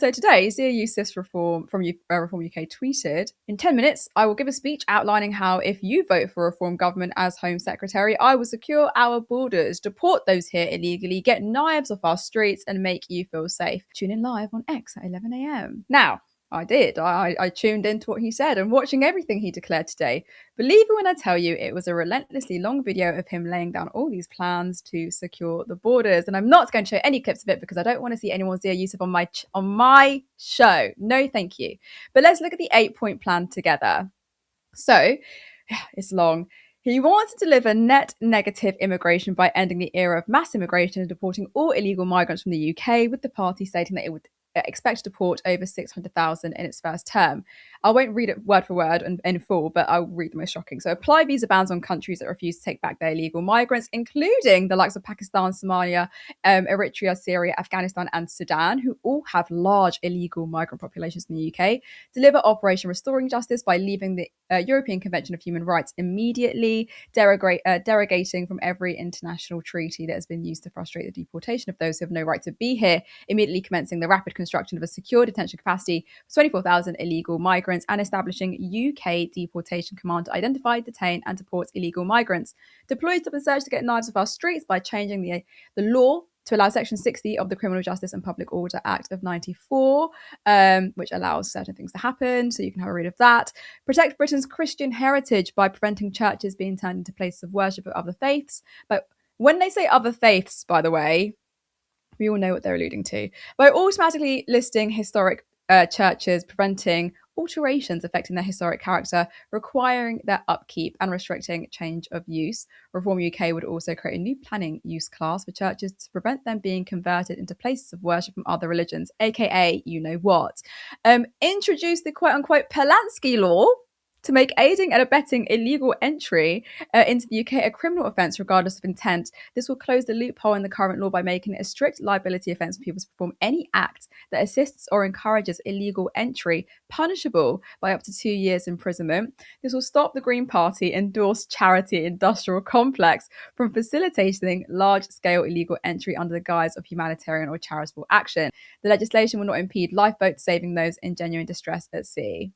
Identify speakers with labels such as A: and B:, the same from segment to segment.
A: So today, Zia Yusuf's Reform from Reform UK tweeted, "In 10 minutes, I will give a speech outlining how if you vote for a Reform government as Home Secretary, I will secure our borders, deport those here illegally, get knives off our streets, and make you feel safe. Tune in live on X at 11 a.m." Now, I did. I tuned into what he said and watching everything he declared today. Believe me when I tell you, it was a relentlessly long video of him laying down all these plans to secure the borders. And I'm not going to show any clips of it because I don't want to see anyone Zia Yusuf on my show. No, thank you. But let's look at the 8-point plan together. So, it's long. He wants to deliver net negative immigration by ending the era of mass immigration and deporting all illegal migrants from the UK, with the party stating that it would expect to deport over 600,000 in its first term. I won't read it word for word and in full, but I'll read the most shocking. So apply visa bans on countries that refuse to take back their illegal migrants, including the likes of Pakistan, Somalia, Eritrea, Syria, Afghanistan, and Sudan, who all have large illegal migrant populations in the UK. Deliver Operation Restoring Justice by leaving the European Convention of Human Rights immediately, derogating from every international treaty that has been used to frustrate the deportation of those who have no right to be here, immediately commencing the rapid construction of a secure detention capacity for 24,000 illegal migrants, and establishing UK Deportation Command to identify, detain, and deport illegal migrants. Deploy stop and search to get knives off our streets by changing the law to allow Section 60 of the Criminal Justice and Public Order Act of 94, which allows certain things to happen. So you can have a read of that. Protect Britain's Christian heritage by preventing churches being turned into places of worship of other faiths. But when they say other faiths, by the way, we all know what they're alluding to. By automatically listing historic churches, preventing alterations affecting their historic character, requiring their upkeep, and restricting change of use. Reform UK would also create a new planning use class for churches to prevent them being converted into places of worship from other religions, aka you know what. Introduce the quote-unquote Polanski law to make aiding and abetting illegal entry into the UK a criminal offence regardless of intent. This will close the loophole in the current law by making it a strict liability offence for people to perform any act that assists or encourages illegal entry, punishable by up to 2 years imprisonment. This will stop the Green Party endorsed charity industrial complex from facilitating large-scale illegal entry under the guise of humanitarian or charitable action. The legislation will not impede lifeboats saving those in genuine distress at sea.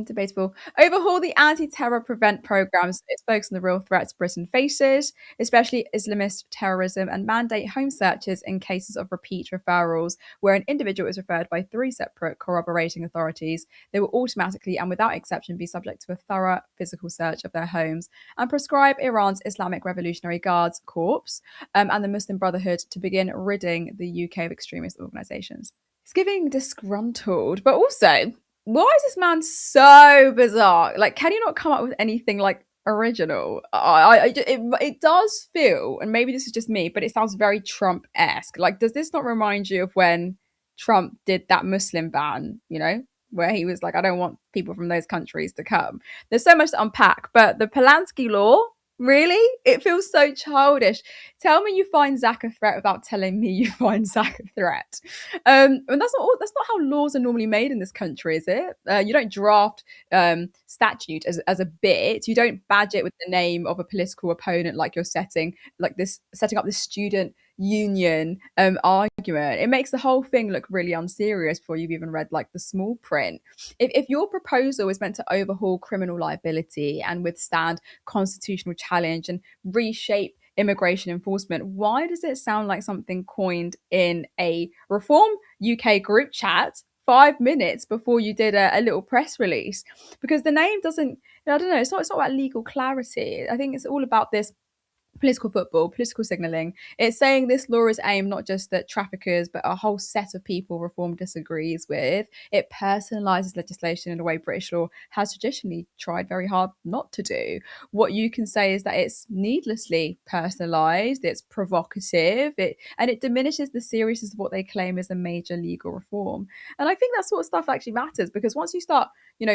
A: Debatable. Overhaul the anti-terror prevent programs. It's focused on the real threats Britain faces, especially Islamist terrorism, and mandate home searches in cases of repeat referrals, where an individual is referred by 3 separate corroborating authorities. They will automatically and without exception be subject to a thorough physical search of their homes, and prescribe Iran's Islamic Revolutionary Guards Corps and the Muslim Brotherhood to begin ridding the UK of extremist organisations. It's giving disgruntled, but also, why is this man so bizarre? Like, can you not come up with anything like original? It does feel, and maybe this is just me, but it sounds very Trump-esque. Like, does this not remind you of when Trump did that Muslim ban, you know, where he was like, I don't want people from those countries to come? There's so much to unpack, but the Polanski law, really? It feels so childish. Tell me you find Zack a threat without telling me you find Zack a threat. And that's not how laws are normally made in this country, is it? You don't draft statute as a bit. You don't badge it with the name of a political opponent like you're setting up this student union argument. It makes the whole thing look really unserious before you've even read like the small print. If your proposal is meant to overhaul criminal liability and withstand constitutional challenge and reshape immigration enforcement, why does it sound like something coined in a Reform UK group chat 5 minutes before you did a little press release? Because the name doesn't, I don't know, it's not about legal clarity. I think it's all about this political football, political signalling. It's saying this law is aimed not just at traffickers, but a whole set of people Reform disagrees with. It personalises legislation in a way British law has traditionally tried very hard not to do. What you can say is that it's needlessly personalised, it's provocative, and it diminishes the seriousness of what they claim is a major legal reform. And I think that sort of stuff actually matters, because once you start,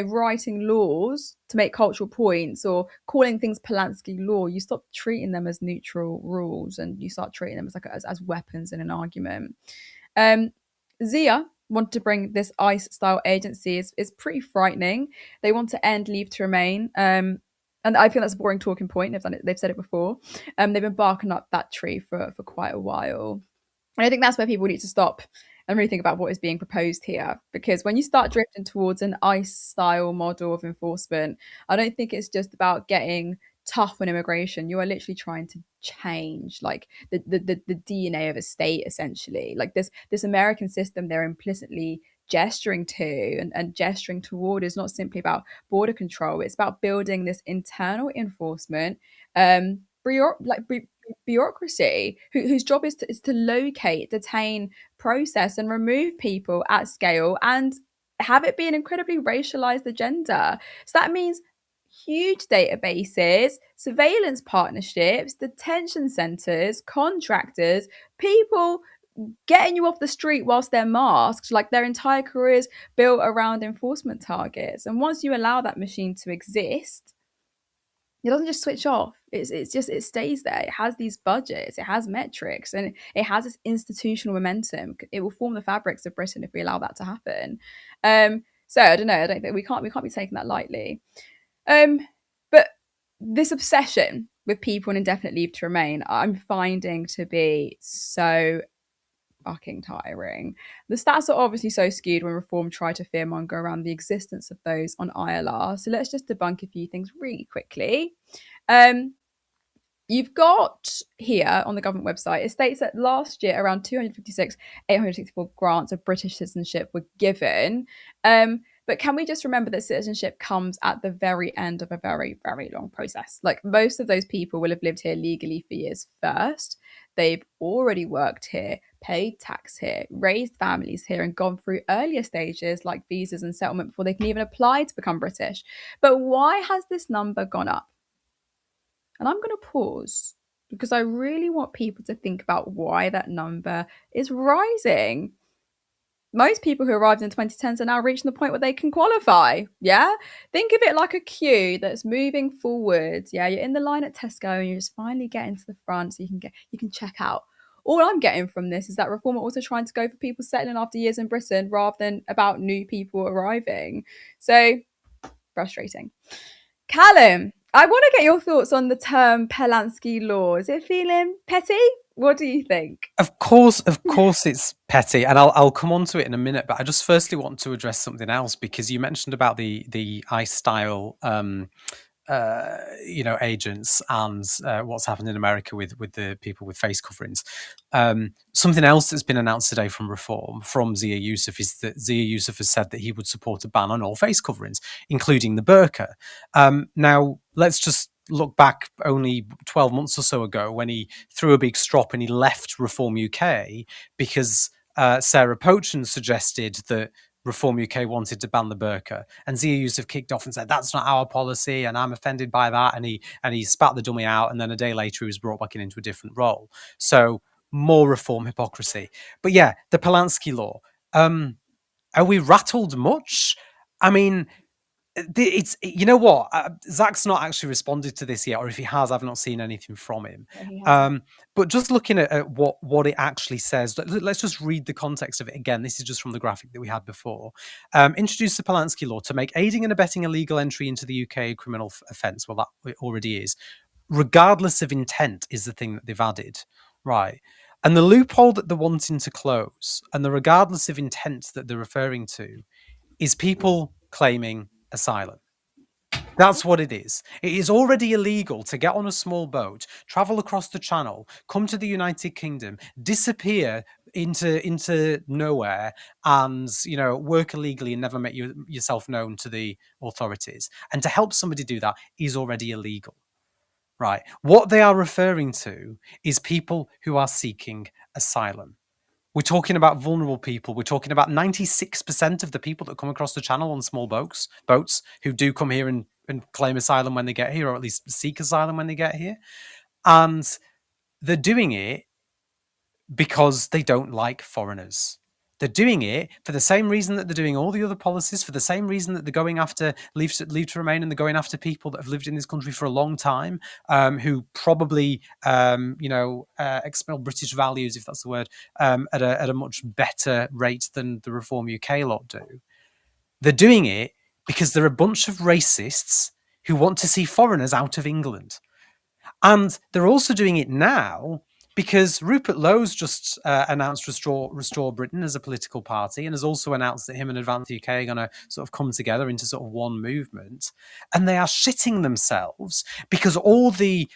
A: writing laws to make cultural points or calling things Polanski law, you stop treating them as neutral rules and you start treating them as weapons in an argument. Zia wanted to bring this ICE-style agency is pretty frightening. They want to end leave to remain. And I think that's a boring talking point. They've said it before. They've been barking up that tree for quite a while. And I think that's where people need to stop and really think about what is being proposed here. Because when you start drifting towards an ICE style model of enforcement, I don't think it's just about getting tough on immigration. You are literally trying to change like the DNA of a state, essentially. Like this American system they're implicitly gesturing to and gesturing toward is not simply about border control. It's about building this internal enforcement bureaucracy whose job is to locate, detain, process, and remove people at scale and have it be an incredibly racialized agenda. So that means huge databases, surveillance partnerships, detention centers, contractors, people getting you off the street whilst they're masked, like their entire careers built around enforcement targets. And once you allow that machine to exist, it doesn't just switch off. It's just it stays there. It has these budgets, it has metrics, and it has this institutional momentum. It will form the fabrics of Britain if we allow that to happen. So I don't know. I don't think we can't be taking that lightly. But this obsession with people on indefinite leave to remain, I'm finding to be so fucking tiring. The stats are obviously so skewed when Reform tried to fearmonger around the existence of those on ILR. So let's just debunk a few things really quickly. You've got here on the government website, it states that last year around 864 grants of British citizenship were given. But can we just remember that citizenship comes at the very end of a very, very long process? Like most of those people will have lived here legally for years first. They've already worked here, paid tax here, raised families here, and gone through earlier stages like visas and settlement before they can even apply to become British. But why has this number gone up? And I'm going to pause because I really want people to think about why that number is rising. Most people who arrived in 2010s are now reaching the point where they can qualify. Yeah. Think of it like a queue that's moving forward. Yeah. You're in the line at Tesco and you just finally getting to the front so you can check out. All I'm getting from this is that Reform are also trying to go for people settling after years in Britain rather than about new people arriving. So frustrating. Callum, I want to get your thoughts on the term Polanski law. Is it feeling petty? What do you think?
B: Of course, it's petty, and I'll come on to it in a minute. But I just firstly want to address something else because you mentioned about the ICE style, agents and what's happened in America with the people with face coverings. Something else that's been announced today from Reform from Zia Yusuf is that Zia Yusuf has said that he would support a ban on all face coverings, including the burqa. Now, let's just look back only 12 months or so ago when he threw a big strop and he left Reform UK because Sarah Pochen suggested that Reform UK wanted to ban the burqa, and Zia Yusuf kicked off and said that's not our policy, and I'm offended by that, and he spat the dummy out, and then a day later he was brought back into a different role. So more Reform hypocrisy. But yeah, the Polanski law. Are we rattled much? I mean, it's you know what, Zack's not actually responded to this yet, or if he has, I've not seen anything from him. But just looking at what it actually says, let's just read the context of it again. This is just from the graphic that we had before. Introduce the Polanski law to make aiding and abetting illegal entry into the UK a criminal offence. Well, that it already is, regardless of intent, is the thing that they've added, right? And the loophole that they're wanting to close, and the regardless of intent that they're referring to, is people claiming asylum. That's what it is. It is already illegal to get on a small boat, travel across the channel, come to the United Kingdom, disappear into nowhere, and work illegally and never make yourself known to the authorities. And to help somebody do that is already illegal. Right. What they are referring to is people who are seeking asylum. We're talking about vulnerable people. We're talking about 96% of the people that come across the channel on small boats who do come here and claim asylum when they get here, or at least seek asylum when they get here. And they're doing it because they don't like foreigners. They're doing it for the same reason that they're doing all the other policies, for the same reason that they're going after leave to remain, and they're going after people that have lived in this country for a long time, who probably, expel British values, if that's the word, at a much better rate than the Reform UK lot do. They're doing it because they're a bunch of racists who want to see foreigners out of England. And they're also doing it now because Rupert Lowe's just announced Restore Britain as a political party, and has also announced that him and Advance UK are going to sort of come together into sort of one movement, and they are shitting themselves because all the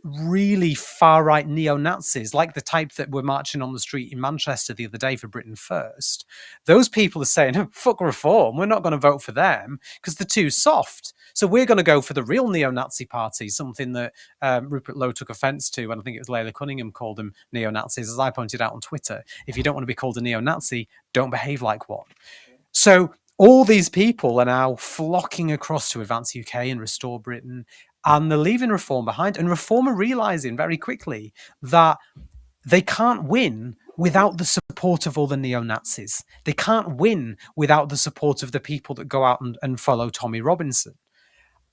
B: really far right neo Nazis, like the type that were marching on the street in Manchester the other day for Britain First, those people are saying, oh, fuck reform, we're not going to vote for them because they're too soft. So we're going to go for the real neo-Nazi party, something that Rupert Lowe took offence to, and I think it was Leila Cunningham called them neo-Nazis. As I pointed out on Twitter, if you don't want to be called a neo-Nazi, don't behave like one. So all these people are now flocking across to Advance UK and Restore Britain, and they're leaving Reform behind. And Reform are realising very quickly that they can't win without the support of all the neo-Nazis. They can't win without the support of the people that go out and follow Tommy Robinson.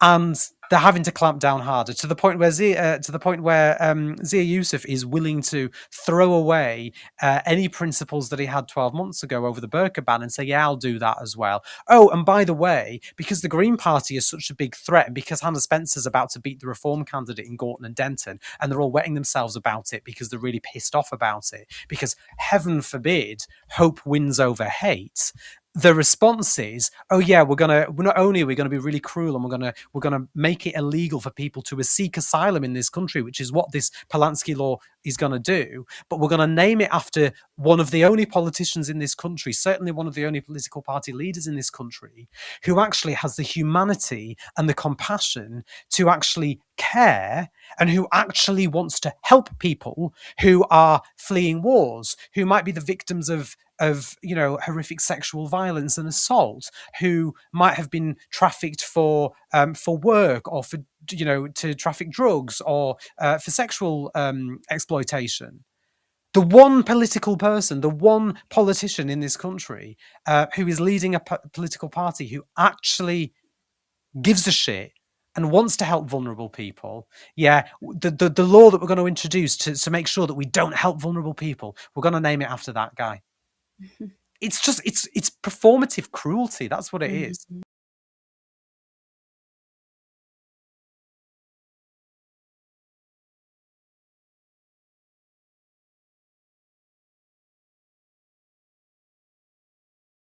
B: And they're having to clamp down harder to the point where Zia Yusuf is willing to throw away any principles that he had 12 months ago over the burqa ban and say, yeah, I'll do that as well. Oh, and by the way, because the Green Party is such a big threat, and because Hannah Spencer's about to beat the Reform candidate in Gorton and Denton, and they're all wetting themselves about it because they're really pissed off about it, because heaven forbid hope wins over hate, the response is, oh yeah, we're not only are we gonna be really cruel, and we're gonna make it illegal for people to seek asylum in this country, which is what this Polanski law is gonna do, but we're gonna name it after one of the only politicians in this country, certainly one of the only political party leaders in this country, who actually has the humanity and the compassion to actually care, and who actually wants to help people who are fleeing wars, who might be the victims of horrific sexual violence and assault, who might have been trafficked for work, or for to traffic drugs, or for sexual exploitation. The one political person, the one politician in this country who is leading a political party who actually gives a shit and wants to help vulnerable people. Yeah, the law that we're going to introduce to make sure that we don't help vulnerable people, we're going to name it after that guy. It's performative cruelty. That's what it is.